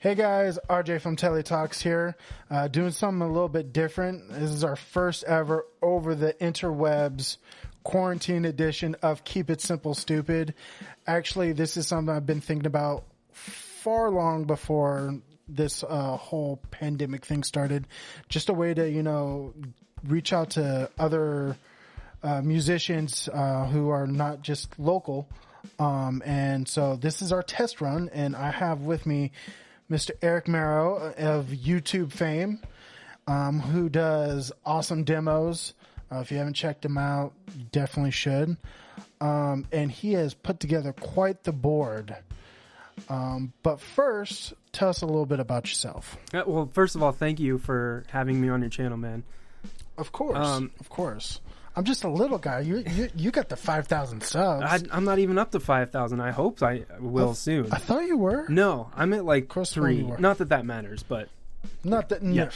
Hey guys, RJ from Telly Talks here, doing something a little bit different. This is our first ever over the interwebs quarantine edition of Keep It Simple Stupid. Actually, this is something I've been thinking about far long before this whole pandemic thing started. Just a way to, reach out to other musicians who are not just local. And so this is our test run, and I have with me Mr. Eric Merrow of YouTube fame, who does awesome demos. If you haven't checked him out, you definitely should. And he has put together quite the board. But first, tell us a little bit about yourself. Well, first of all, thank you for having me on your channel, man. Of course, of course. I'm just a little guy. You got the 5,000 subs. I'm not even up to 5,000. I hope I will soon. I thought you were. No, I'm at like 3. Not that matters, but not that. Yeah.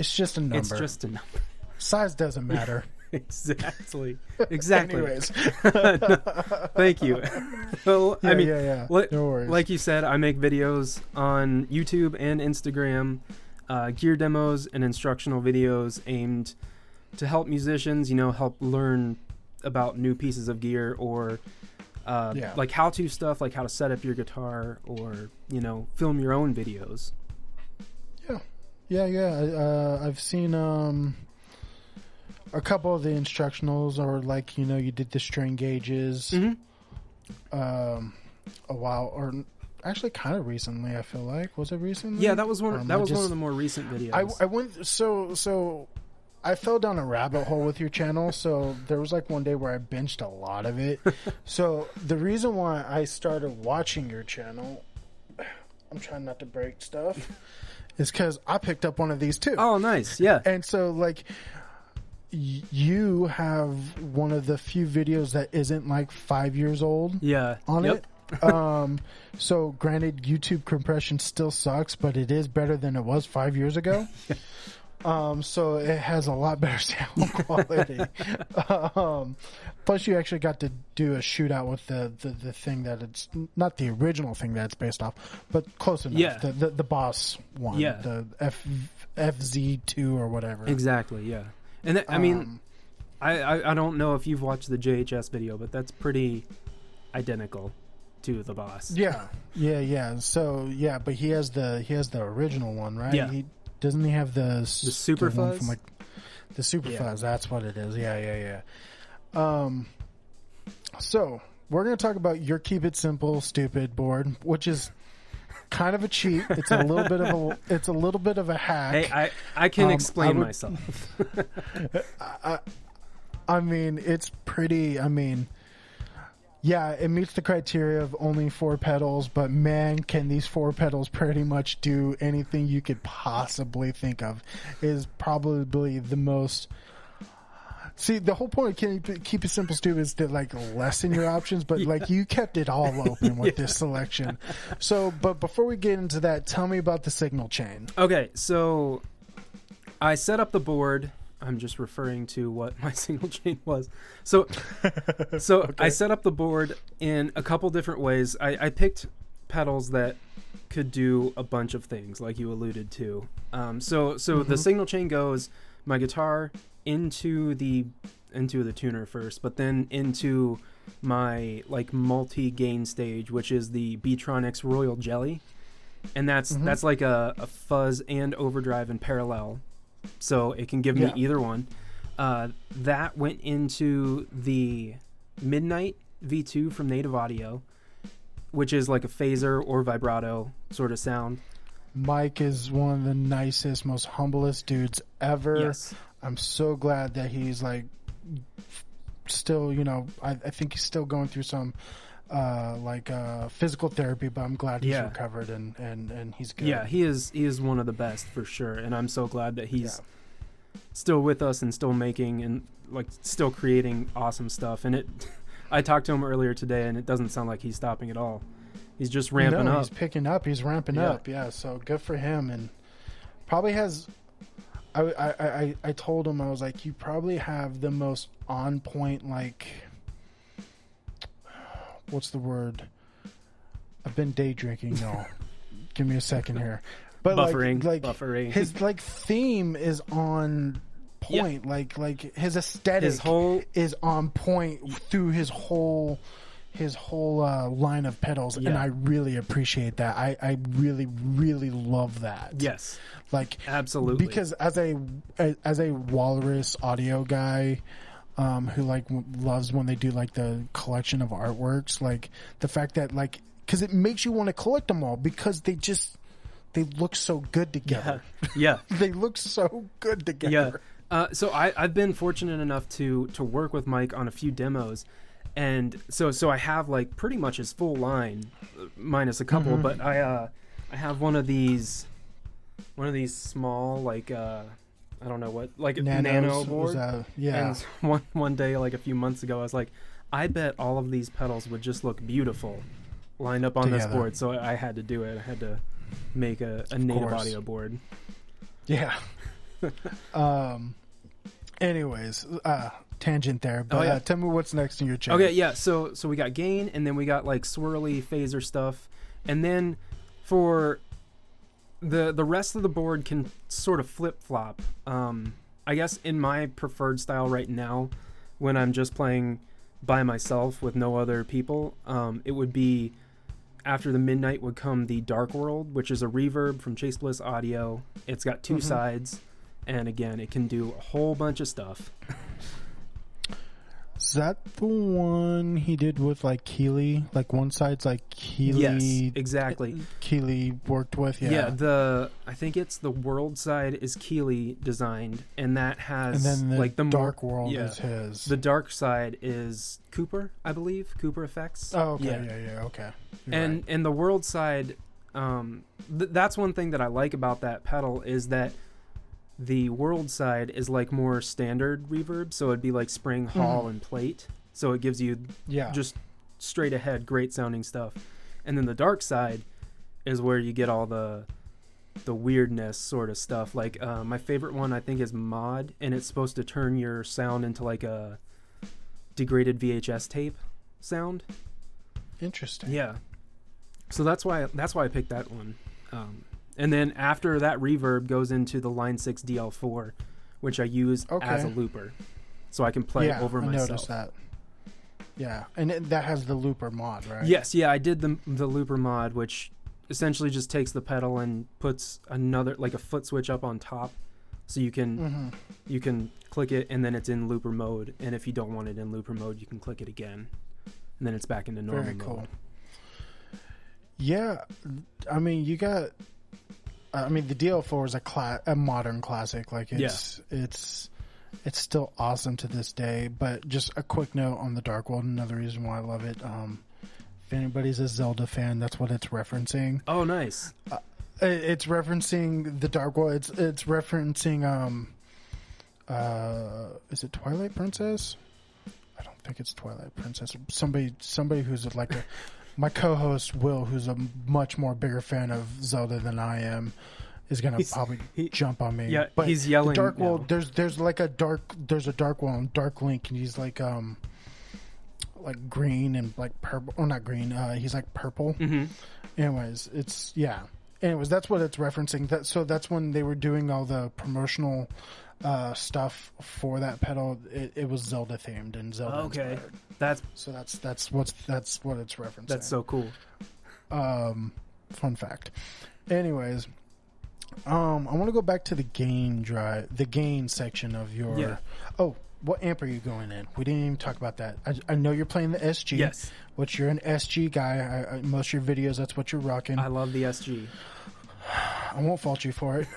It's just a number. It's just a number. Size doesn't matter. Exactly. Anyways, No, thank you. Well, yeah. No worries. Like you said, I make videos on YouTube and Instagram, gear demos and instructional videos aimed to help musicians, help learn about new pieces of gear or like how-to stuff, like how to set up your guitar or, film your own videos. Yeah. I've seen a couple of the instructionals, or like, you did the string gauges a while, or actually kind of recently, I feel like. Was it recently? Yeah, that was one of the more recent videos. I went so I fell down a rabbit hole with your channel, so there was like one day where I binged a lot of it. So the reason why I started watching your channel, I'm trying not to break stuff, is because I picked up one of these too. Oh, nice. Yeah. And so like you have one of the few videos that isn't like 5 years old. Yeah. On it. So granted, YouTube compression still sucks, but it is better than it was 5 years ago. So it has a lot better sound quality. Plus you actually got to do a shootout with the thing that it's not the original thing that it's based off, but close enough. Yeah. The boss one. Yeah. The FZ2 or whatever. Exactly. Yeah. And I don't know if you've watched the JHS video, but that's pretty identical to the boss. Yeah. So yeah, but he has the original one, right? Yeah. Doesn't he have the Super Fuzz? From the Super Fuzz, that's what it is. Yeah. So we're going to talk about your Keep It Simple Stupid board, which is kind of a cheat. It's a little bit of a hack. Hey, I can explain myself. I mean, it's pretty. Yeah, it meets the criteria of only 4 pedals, but man, can these 4 pedals pretty much do anything you could possibly think of. It is probably the most... See, the whole point of Keep It Simple Stupid is to like lessen your options, but like you kept it all open with this selection. So, but before we get into that, tell me about the signal chain. Okay, so I set up the board. I'm just referring to what my signal chain was. So okay. I set up the board in a couple different ways. I picked pedals that could do a bunch of things, like you alluded to. So the signal chain goes my guitar into the tuner first, but then into my like multi-gain stage, which is the Beatronics Royal Jelly, and that's like a fuzz and overdrive in parallel. So it can give me either one. That went into the Midnight V2 from Native Audio, which is like a phaser or vibrato sort of sound. Mike is one of the nicest, most humblest dudes ever. Yes. I'm so glad that he's like still, I think he's still going through some physical therapy, but I'm glad he's recovered and he's good. Yeah, he is one of the best for sure, and I'm so glad that he's still with us and still making and like still creating awesome stuff. And I talked to him earlier today, and it doesn't sound like he's stopping at all. He's just ramping up. He's picking up. He's ramping up. Yeah, so good for him. And probably has. I told him, I was like, you probably have the most on point, like, what's the word? I've been day drinking, y'all. give me a second here. But buffering. His like theme is on point. Yeah. Like his aesthetic is on point through his whole line of pedals, and I really appreciate that. I really, really love that. Yes, like absolutely. Because as a Walrus audio guy, who like loves when they do like the collection of artworks, like the fact that like because it makes you want to collect them all because they look so good together. Yeah. They look so good together. Yeah. So I've been fortunate enough to work with Mike on a few demos. And so I have like pretty much his full line, minus a couple. But I have one of these small like I don't know what, like nano board. Yeah. And one day, like a few months ago, I was like, I bet all of these pedals would just look beautiful lined up on this board. So I had to do it. I had to make a native audio board. Yeah. Anyways, tangent there, but tell me what's next in your chain. Okay, yeah. So we got gain, and then we got like swirly phaser stuff, and then for the rest of the board can sort of flip flop. I guess in my preferred style right now, when I'm just playing by myself with no other people, it would be after the midnight would come the Dark World, which is a reverb from Chase Bliss Audio. It's got two sides, and again, it can do a whole bunch of stuff. Is that the one he did with like Keeley? Like one side's like Keeley. Yes, exactly. Keeley worked with. Yeah. I think it's the world side is Keeley designed, and that has and then the like the dark world is his. The dark side is Cooper, I believe. Cooper Effects. Oh, okay. Yeah. Okay. And the world side, that's one thing that I like about that pedal is that the world side is like more standard reverb, so it'd be like spring, hall, and plate. So it gives you just straight ahead, great sounding stuff. And then the dark side is where you get all the weirdness sort of stuff. Like my favorite one I think is Mod, and it's supposed to turn your sound into like a degraded VHS tape sound. Interesting. Yeah. So that's why I picked that one. And then after that reverb goes into the Line 6 DL4, which I use as a looper. So I can play over myself. I noticed that. Yeah, and that has the looper mod, right? Yes, I did the looper mod, which essentially just takes the pedal and puts another, like a foot switch up on top. So you can click it, and then it's in looper mode. And if you don't want it in looper mode, you can click it again. And then it's back into normal mode. Very cool. Yeah, I mean, you got... the DL4 is a modern classic. Like it's still awesome to this day. But just a quick note on the Dark World. Another reason why I love it. If anybody's a Zelda fan, that's what it's referencing. Oh, nice. It's referencing the Dark World. It's referencing is it Twilight Princess? I don't think it's Twilight Princess. Somebody who's like a my co-host Will, who's a much more bigger fan of Zelda than I am, is gonna probably jump on me. Yeah, but he's yelling. The Dark World. There's a Dark World and Dark Link, and he's like green and like purple. Or not green. He's like purple. Anyways, Anyways, that's what it's referencing. So that's when they were doing all the promotional stuff for that pedal. It was Zelda themed and Zelda inspired. That's what it's referencing. That's so cool. Fun fact. Anyways, I want to go back to the gain section of your. Yeah. Oh, what amp are you going in? We didn't even talk about that. I know you're playing the SG. Yes. Which you're an SG guy. Most of your videos, that's what you're rocking. I love the SG. I won't fault you for it.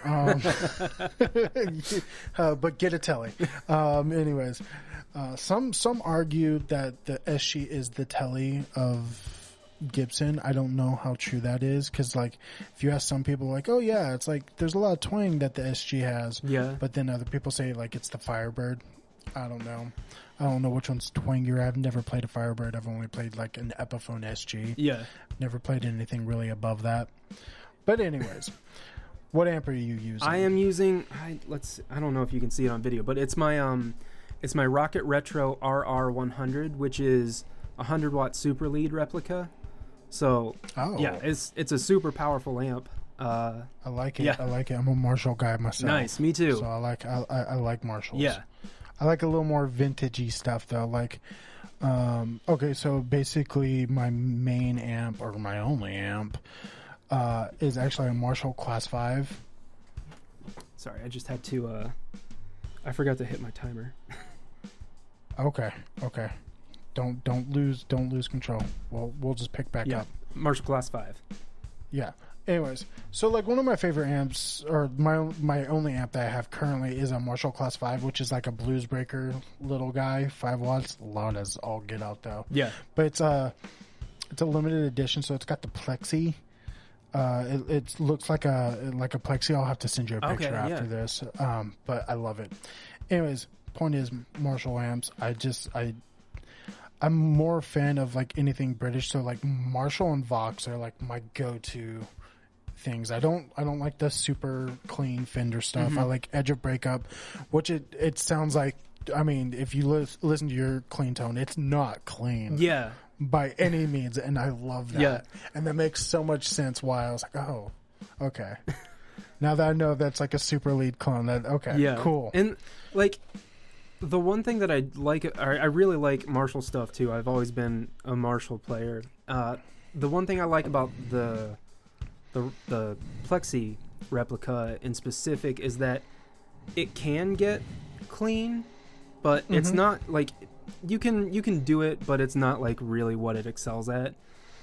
But get a telly. Anyways, some argue that the SG is the telly of Gibson. I don't know how true that is, because like if you ask some people, like, oh yeah, it's like there's a lot of twang that the SG has. Yeah. But then other people say like it's the Firebird. I don't know. I don't know which one's twangier. I've never played a Firebird. I've only played like an Epiphone SG. Yeah. Never played anything really above that. But anyways, what amp are you using? I am using. I don't know if you can see it on video, but it's my Rocket Retro RR100, which is a 100-watt super lead replica. So Oh, yeah, it's a super powerful amp. I like it. Yeah. I like it. I'm a Marshall guy myself. Nice, me too. So I like Marshalls. Yeah. I like a little more vintagey stuff though. Like, okay, so basically my main amp or my only amp is actually a Marshall Class 5. Sorry, I just had to. I forgot to hit my timer. Okay. Don't lose control. We'll just pick back up. Marshall Class 5. Yeah. Anyways, so like one of my favorite amps, or my only amp that I have currently is a Marshall Class 5, which is like a blues breaker little guy, 5 watts, loud as all get out though. Yeah. But it's a limited edition, so it's got the plexi. It looks like a plexi. I'll have to send you a picture after this. But I love it. Anyways, point is Marshall amps. I'm more a fan of like anything British, so like Marshall and Vox are like my go-to things. I don't like the super clean Fender stuff. I like Edge of Breakup, which it sounds like. I mean, if you listen to your clean tone, it's not clean. Yeah. By any means, and I love that. Yeah. And that makes so much sense why I was like, oh, okay. Now that I know that's like a super lead clone, cool. And like the one thing that I like, I really like Marshall stuff too. I've always been a Marshall player. The one thing I like about the Plexi replica in specific is that it can get clean, but it's not like you can do it, but it's not like really what it excels at.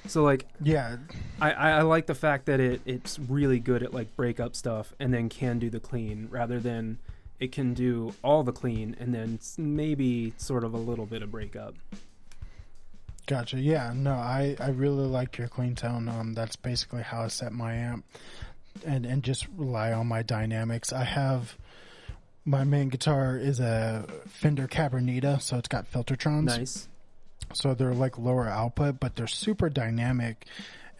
So like, yeah, I like the fact that it's really good at like breakup stuff and then can do the clean, rather than it can do all the clean and then maybe sort of a little bit of breakup. Gotcha. Yeah, no, I really like your clean tone. That's basically how I set my amp, and just rely on my dynamics. I have my main guitar is a Fender Cabernita, so it's got Filtertrons. Nice. So they're like lower output, but they're super dynamic.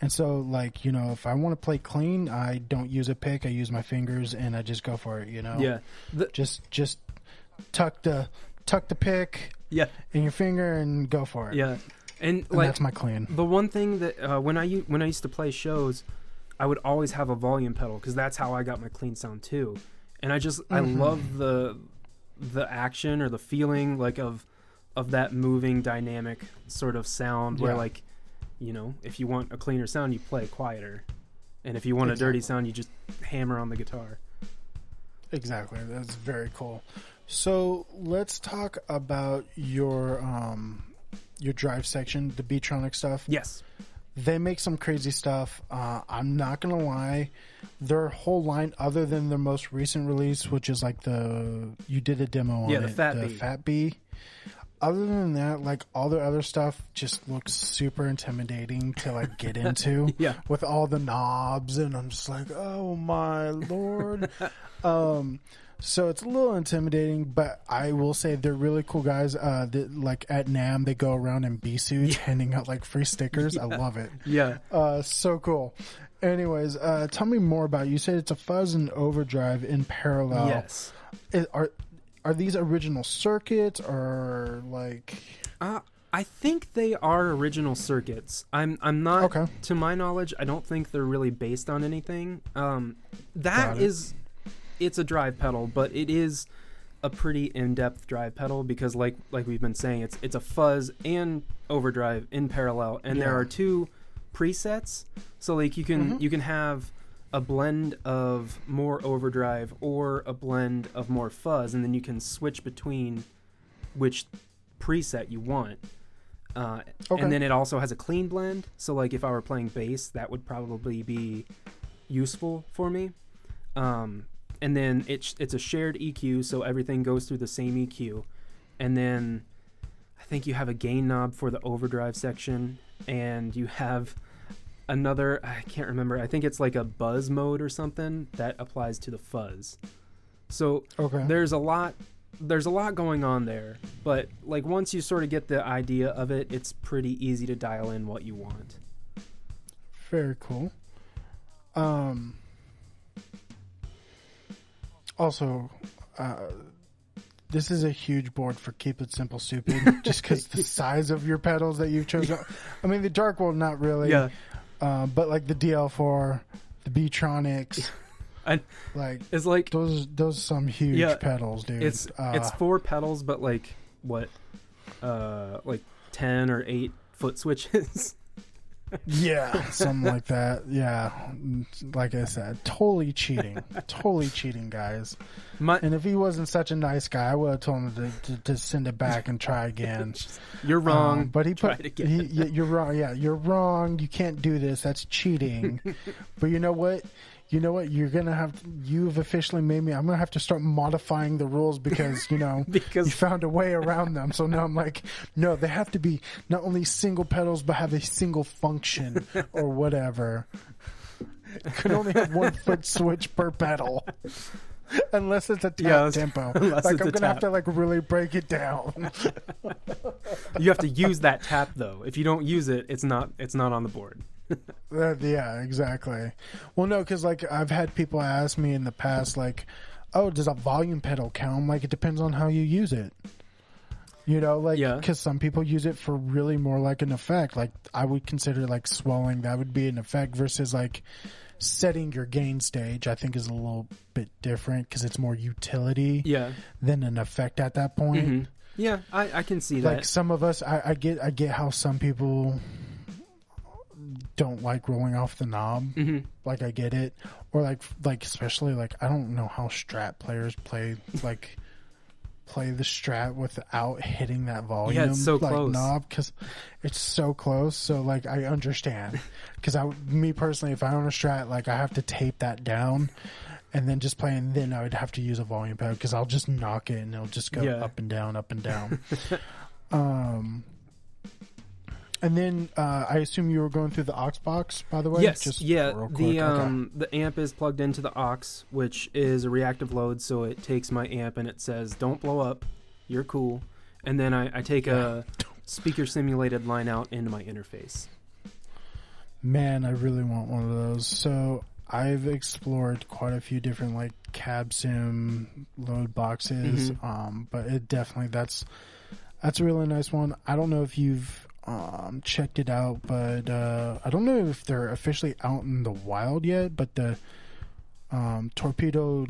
And so, like, you know, if I want to play clean, I don't use a pick. I use my fingers, and I just go for it. You know. Yeah. Just tuck the pick. Yeah. In your finger and go for it. Yeah. And like that's my clean. The one thing that when I used to play shows, I would always have a volume pedal because that's how I got my clean sound too. And I love the action or the feeling like of that moving dynamic sort of sound where like, you know, if you want a cleaner sound, you play quieter, and if you want a dirty sound, you just hammer on the guitar. Exactly. That's very cool. So let's talk about your drive section, the Beatronic stuff. Yes. They make some crazy stuff. I'm not going to lie. Their whole line, other than their most recent release, which is like you did a demo on the Fat Bee. Other than that, like all their other stuff just looks super intimidating to like get into. Yeah. With all the knobs, and I'm just like, oh my Lord. So it's a little intimidating, but I will say they're really cool guys. Like at NAMM, they go around in bee suits handing out like free stickers. I love it. Yeah. So cool. Anyways, tell me more about it. You said it's a Fuzz and Overdrive in parallel. Yes. Are these original circuits or like? I think they are original circuits. I'm not. Okay. To my knowledge, I don't think they're really based on anything. It's a drive pedal, but it is a pretty in-depth drive pedal because, like we've been saying, it's a Fuzz and Overdrive in parallel, and there are two presets. So like you can have a blend of more Overdrive or a blend of more Fuzz, and then you can switch between which preset you want. And then it also has a clean blend. So like if I were playing bass, that would probably be useful for me. And then it's a shared EQ, so everything goes through the same EQ. And then I think you have a gain knob for the Overdrive section, and you have another, I can't remember, I think it's like a buzz mode or something that applies to the Fuzz. So there's a lot going on there, but like once you sort of get the idea of it, it's pretty easy to dial in what you want. Very cool. Also, This is a huge board for Keep It Simple Stupid, just because the size of your pedals that you've chosen. I mean, the Dark World, not really. Yeah. But like the DL4, the B-Tronics, it's like those some huge pedals, dude. It's 4 pedals, but like 10 or 8 foot switches. Yeah, something like that. Yeah, like I said, totally cheating, guys. And if he wasn't such a nice guy, I would have told him to send it back and try again. You're wrong. But you're wrong. Yeah, you're wrong. You can't do this. That's cheating. But you know what? You've officially made me. I'm gonna have to start modifying the rules because you found a way around them. So now I'm like, no, they have to be not only single pedals but have a single function or whatever. You can only have 1 foot switch per pedal. Unless it's a tap tempo. Like I'm gonna have to like really break it down. You have to use that tap though. If you don't use it, it's not on the board. Yeah, exactly. Well, no, because like I've had people ask me in the past, like, "Oh, does a volume pedal count?" I'm like, it depends on how you use it. Because some people use it for really more like an effect. Like I would consider like swelling, that would be an effect versus like setting your gain stage. I think is a little bit different because it's more utility than an effect at that point. Mm-hmm. Yeah, I can see that. Like some of us, I get how some people don't like rolling off the knob. Mm-hmm. Like I get it, or like especially like I don't know how Strat players play the Strat without hitting that volume. Yeah, it's so close. Knob because it's so close. So like I understand because me personally, if I own a Strat, like I have to tape that down. And then just play, and then I would have to use a volume pad because I'll just knock it and it'll just go up and down, up and down. And then I assume you were going through the aux box, by the way? Yes, real quick. The amp is plugged into the aux, which is a reactive load, so it takes my amp and it says, don't blow up, you're cool. And then I take a speaker simulated line out into my interface. Man, I really want one of those. So I've explored quite a few different like cab sim load boxes, but it definitely that's a really nice one. I don't know if you've checked it out, but I don't know if they're officially out in the wild yet, but the Torpedo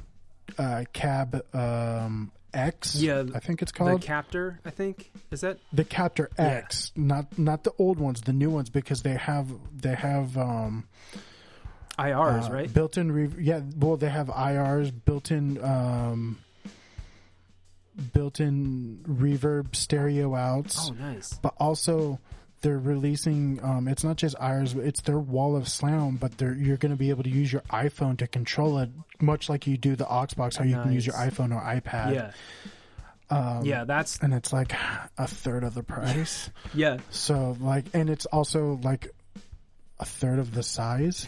Cab X, I think it's called. The Captor, I think. Is that? The Captor X, not the old ones, the new ones, because they have IRs, right? Built-in they have IRs, built-in reverb stereo outs. Oh, nice. But also they're releasing it's not just IRs, it's their wall of sound, but you're going to be able to use your iPhone to control it, much like you do the aux box, how you can use your iPhone or iPad. That's and it's like a third of the price. Yeah. So like, and it's also like a third of the size.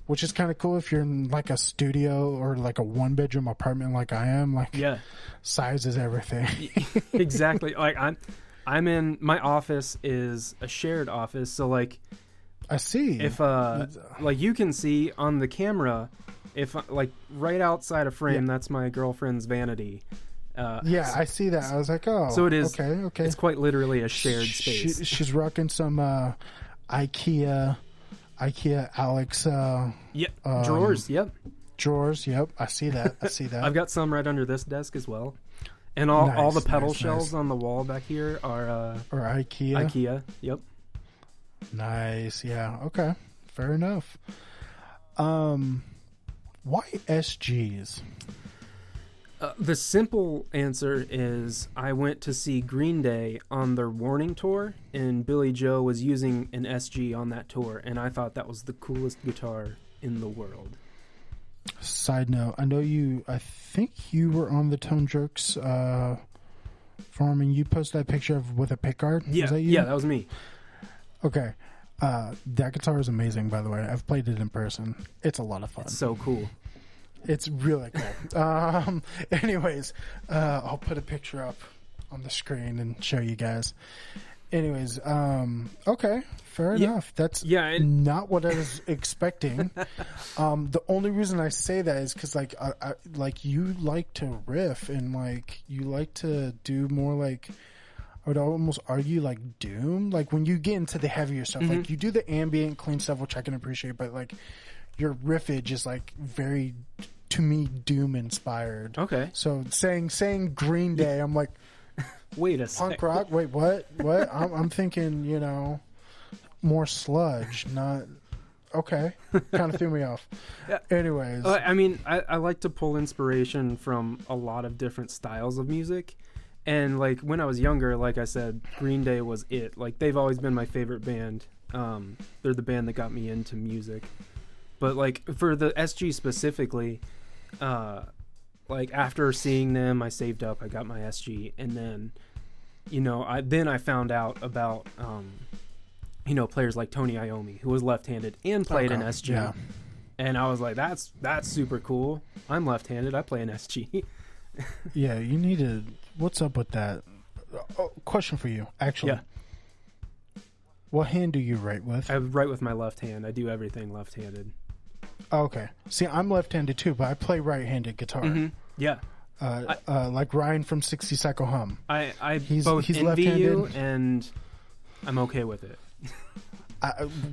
Which is kind of cool if you're in like a studio or like a 1-bedroom apartment like I am. Like, size is everything. Exactly. Like I'm in, my office is a shared office, so like I see. If like you can see on the camera, if like right outside of frame, that's my girlfriend's vanity. I see that. I was like, oh, so it is. Okay. It's quite literally a shared space. She's rocking some IKEA Alex drawers. Drawers. I see that. I've got some right under this desk as well, and all the pedal shelves on the wall back here are IKEA. Yep. Nice. Yeah. Okay. Fair enough. Why SGs? The simple answer is I went to see Green Day on their Warning tour, and Billy Joe was using an SG on that tour, and I thought that was the coolest guitar in the world. Side note, I think you were on the Tone Jerks forum, and you posted that picture with a pickguard. Yeah, was that you? Yeah, that was me. Okay. That guitar is amazing, by the way. I've played it in person. It's a lot of fun. It's so cool. It's really cool. Anyways, I'll put a picture up on the screen and show you guys. Anyways, okay, fair enough. That's not what I was expecting. The only reason I say that is because like I like you like to riff and like you like to do more like I would almost argue like doom. Like when you get into the heavier stuff, like you do the ambient clean stuff, which I can appreciate, but like your riffage is like very, to me, doom inspired. Okay. So saying Green Day, I'm like, wait a second. punk rock. Wait, what? I'm thinking, more sludge, not. Okay, kind of threw me off. Yeah. Anyways, I mean, I like to pull inspiration from a lot of different styles of music. And like when I was younger, like I said, Green Day was it. Like they've always been my favorite band. They're the band that got me into music. But like for the SG specifically, like after seeing them, I saved up, I got my SG, and then, I found out about, players like Tony Iommi, who was left-handed and played an SG. Yeah. And I was like, that's super cool. I'm left-handed. I play an SG. Yeah, you need to. What's up with that? Question for you, actually. Yeah. What hand do you write with? I write with my left hand. I do everything left-handed. Okay. See, I'm left-handed too, but I play right-handed guitar. Mm-hmm. Yeah. Like Ryan from 60 Cycle Hum. He's envy left-handed. You, and I'm okay with it.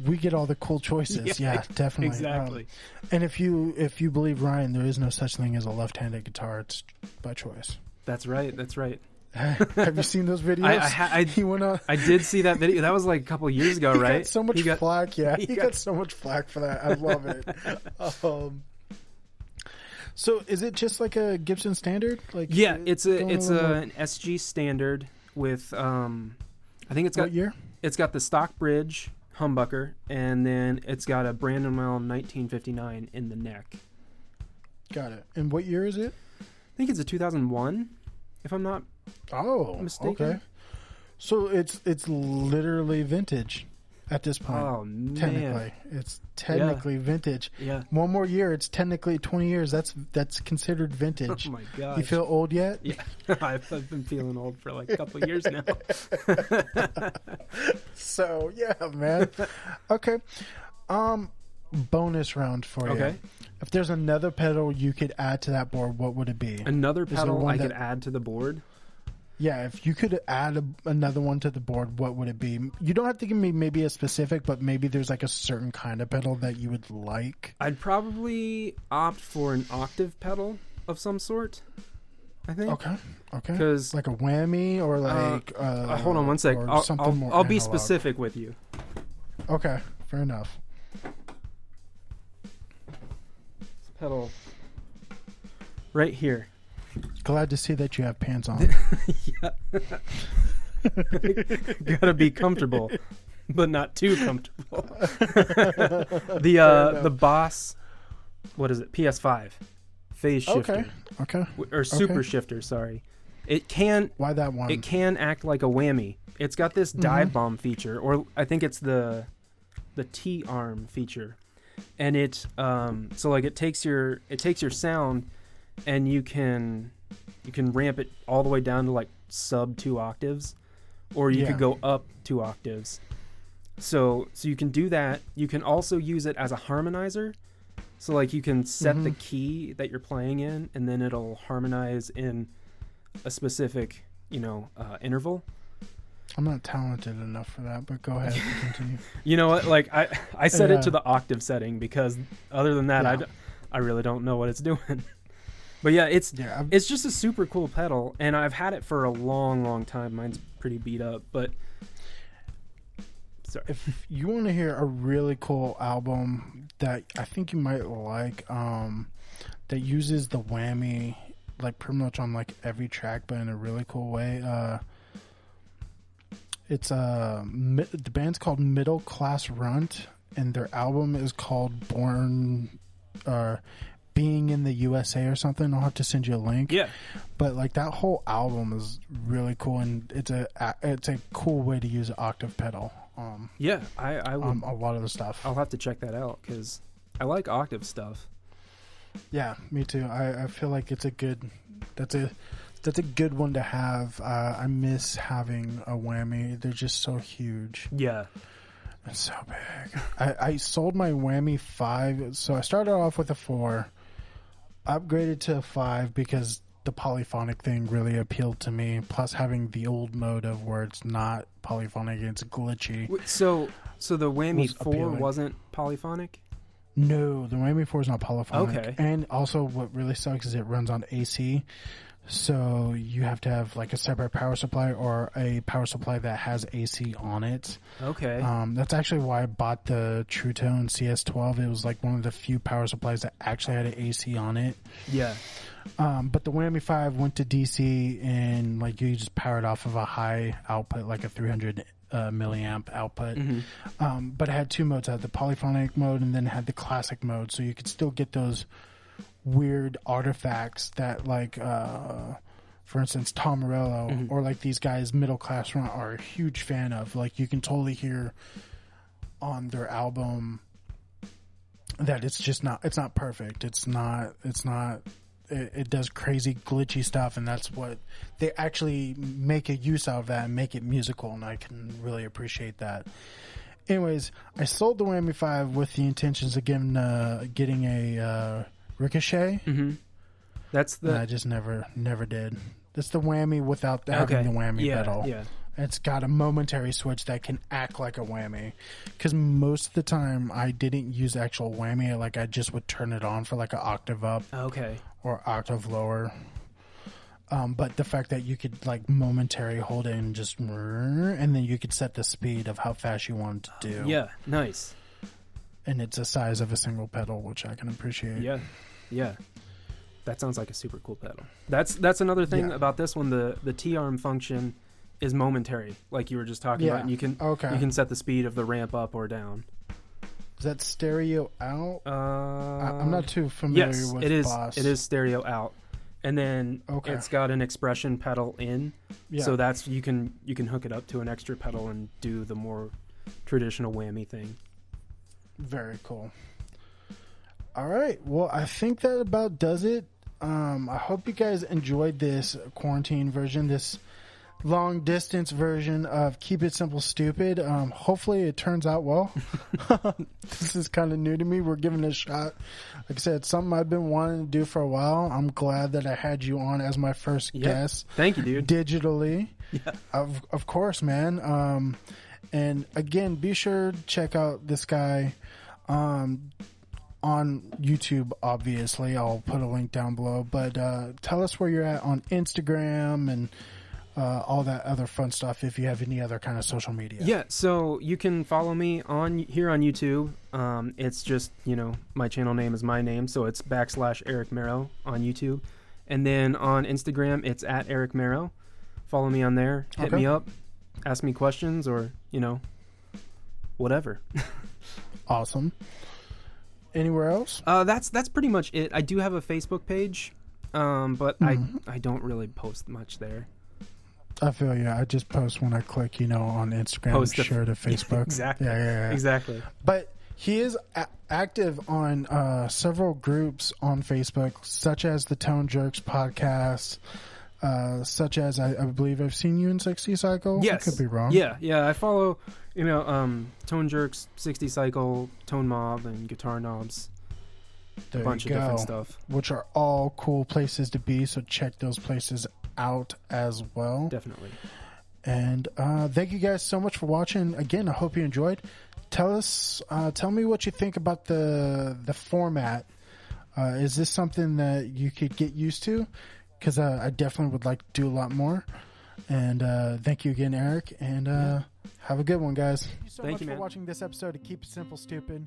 We get all the cool choices. Yeah, definitely. Exactly. And if you believe Ryan, there is no such thing as a left-handed guitar. It's by choice. That's right. Have you seen those videos? He went on. I did see that video. That was like a couple of years ago, right? Got so much flack. Yeah, he got so much flack for that. I love it. So is it just like a Gibson Standard? Like it's an SG Standard with I think it's got what year? It's got the stock bridge humbucker, and then it's got a Brandon Well 1959 in the neck. Got it. And what year is it? I think it's a 2001, if I'm not mistaken. Okay. So it's literally vintage at this point. Oh, man. Technically. It's technically vintage. Yeah. One more year, it's technically 20 years. That's considered vintage. Oh, my gosh. You feel old yet? Yeah. I've been feeling old for like a couple of years now. So, yeah, man. Okay. Bonus round for you. Okay. If there's another pedal you could add to that board, what would it be? Another pedal I could add to the board? Yeah, if you could add another one to the board, what would it be? You don't have to give me maybe a specific, but maybe there's like a certain kind of pedal that you would like. I'd probably opt for an octave pedal of some sort, I think. Okay. Because like a whammy or like... hold on one sec. I'll be specific with you. Okay, fair enough. Pedal right here. Glad to see that you have pants on. Yeah. Gotta be comfortable, but not too comfortable. The Boss, what is it? PS5 phase shifter. Okay. Or super shifter. Sorry. It can. Why that one? It can act like a whammy. It's got this dive bomb feature, or I think it's the T-arm feature. And it so like it takes your sound, and you can ramp it all the way down to like sub 2 octaves, or you could go up 2 octaves. So you can do that. You can also use it as a harmonizer. So like you can set the key that you're playing in, and then it'll harmonize in a specific interval. I'm not talented enough for that, but go ahead and continue. You know what? Like I set it to the octave setting because other than that, I really don't know what it's doing. But yeah, it's just a super cool pedal, and I've had it for a long, long time. Mine's pretty beat up, but sorry. If you want to hear a really cool album that I think you might like, that uses the whammy like pretty much on like every track, but in a really cool way. It's the band's called Middle Class Runt, and their album is called Being in the USA or something. I'll have to send you a link. Yeah. But like that whole album is really cool, and it's a cool way to use an octave pedal. I would, a lot of the stuff. I'll have to check that out because I like octave stuff. Yeah, me too. I feel like it's a That's a good one to have. I miss having a whammy. They're just so huge. Yeah. It's so big. I sold my whammy 5. So I started off with a 4, upgraded to a 5 because the polyphonic thing really appealed to me. Plus having the old mode of where it's not polyphonic, it's glitchy. So the whammy 4 appealing. wasn't polyphonic? No, the whammy 4 is not polyphonic. Okay. And also what really sucks is it runs on AC. So you have to have like a separate power supply or a power supply that has AC on it. Okay. That's actually why I bought the True Tone CS12. It was like one of the few power supplies that actually had an AC on it. Yeah. But the Whammy 5 went to DC and like you just powered off of a high output, like a 300 milliamp output. Mm-hmm. But it had 2 modes. It had the polyphonic mode and then it had the classic mode. So you could still get those weird artifacts that like, for instance, Tom Morello mm-hmm. or like these guys, Middle Class Front, are a huge fan of. Like you can totally hear on their album that it's not perfect. It does crazy glitchy stuff, and that's what they actually make a use out of that and make it musical, and I can really appreciate that. Anyways, I sold the Whammy 5 with the intentions of getting a Ricochet. Mm-hmm. That's the... And I just never did. That's the Whammy without having the whammy pedal. Yeah. It's got a momentary switch that can act like a whammy. Because most of the time, I didn't use actual whammy. Like, I just would turn it on for like an octave up. Okay. Or octave lower. But the fact that you could like momentary hold it and just... And then you could set the speed of how fast you want it to do. Yeah, nice. And it's the size of a single pedal, which I can appreciate. Yeah. Yeah. That sounds like a super cool pedal. That's another thing about this one. The T-arm function is momentary, like you were just talking about. And you can set the speed of the ramp up or down. Is that stereo out? I'm not too familiar with Boss. It is stereo out. And then it's got an expression pedal in. Yeah. So that's you can hook it up to an extra pedal and do the more traditional whammy thing. Very cool. All right. Well, I think that about does it. I hope you guys enjoyed this quarantine version, this long distance version of Keep It Simple Stupid. Hopefully it turns out well. This is kind of new to me. We're giving it a shot. Like I said, it's something I've been wanting to do for a while. I'm glad that I had you on as my first guest. Thank you, dude. Digitally. Yeah. Of course, man. And again, be sure to check out this guy on YouTube, obviously. I'll put a link down below. But tell us where you're at on Instagram and all that other fun stuff if you have any other kind of social media. Yeah, so you can follow me here on YouTube. It's just, my channel name is my name, so it's / Eric Merrow on YouTube. And then on Instagram, it's at Eric Merrow. Follow me on there. Hit me up. Ask me questions or, whatever. Awesome. Anywhere else? That's pretty much it. I do have a Facebook page, but I don't really post much there. I feel you. I just post when I click, on Instagram, share to Facebook. Exactly. Yeah. Exactly. But he is active on several groups on Facebook, such as the Tone Jerks podcast, such as I believe I've seen you in 60 Cycle. Yes. I could be wrong. Yeah. I follow, Tone Jerks, 60 Cycle, Tone Mob, and Guitar Knobs. There a bunch of different stuff. Which are all cool places to be, so check those places out as well. Definitely. And thank you guys so much for watching. Again, I hope you enjoyed. Tell me what you think about the format. Is this something that you could get used to? Because I definitely would like to do a lot more. And thank you again, Eric. And have a good one, guys. Thank you so much for watching this episode of Keep It Simple Stupid.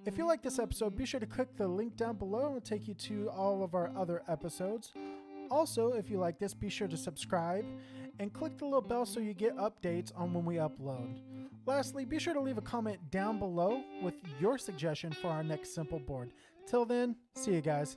If you like this episode, be sure to click the link down below. It will take you to all of our other episodes. Also, if you like this, be sure to subscribe and click the little bell so you get updates on when we upload. Lastly, be sure to leave a comment down below with your suggestion for our next simple board. Till then, see you guys.